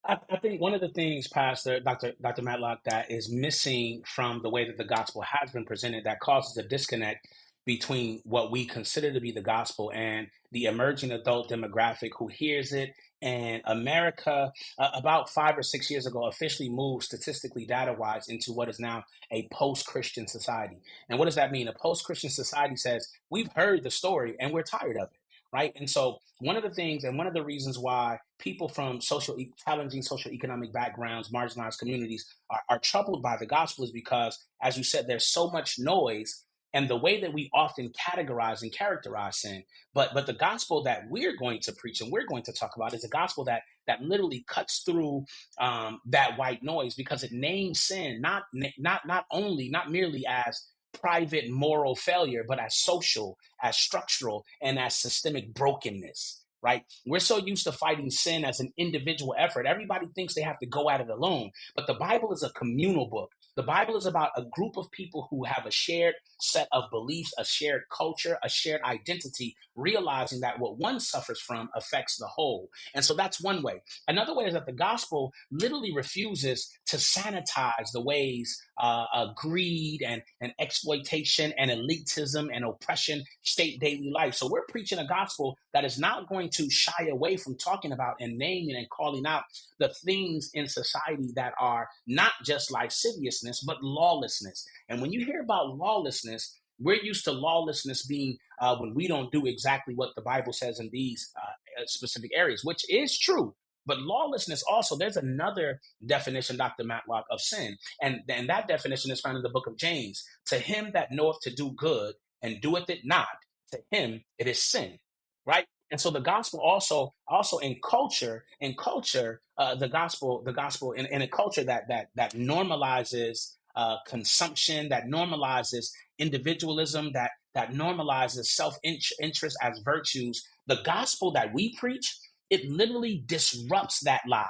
I think one of the things, Pastor Dr. Matlock, that is missing from the way that the gospel has been presented that causes a disconnect between what we consider to be the gospel and the emerging adult demographic who hears it. And America, about 5 or 6 years ago, officially moved statistically data wise into what is now a post Christian society. And what does that mean? A post Christian society says, we've heard the story and we're tired of it. Right. And so one of the things and one of the reasons why people from challenging social economic backgrounds, marginalized communities are troubled by the gospel is because, as you said, there's so much noise and the way that we often categorize and characterize sin. But the gospel that we're going to preach and we're going to talk about is a gospel that literally cuts through that white noise because it names sin not merely as private moral failure, but as social, as structural, and as systemic brokenness. Right? We're so used to fighting sin as an individual effort. Everybody thinks they have to go at it alone, but the Bible is a communal book. The Bible is about a group of people who have a shared set of beliefs, a shared culture, a shared identity, realizing that what one suffers from affects the whole. And so that's one way. Another way is that the gospel literally refuses to sanitize the ways greed and exploitation and elitism and oppression state daily life. So we're preaching a gospel that is not going to shy away from talking about and naming and calling out the things in society that are not just lasciviousness, but lawlessness. And when you hear about lawlessness, we're used to lawlessness being when we don't do exactly what the Bible says in these specific areas, which is true. But lawlessness also, there's another definition, Dr. Matlock, of sin. And that definition is found in the book of James. To him that knoweth to do good and doeth it not, to him it is sin. Right? And so the gospel also in culture, the gospel in a culture that normalizes consumption, that normalizes individualism, that normalizes self-interest as virtues. The gospel that we preach, it literally disrupts that lie.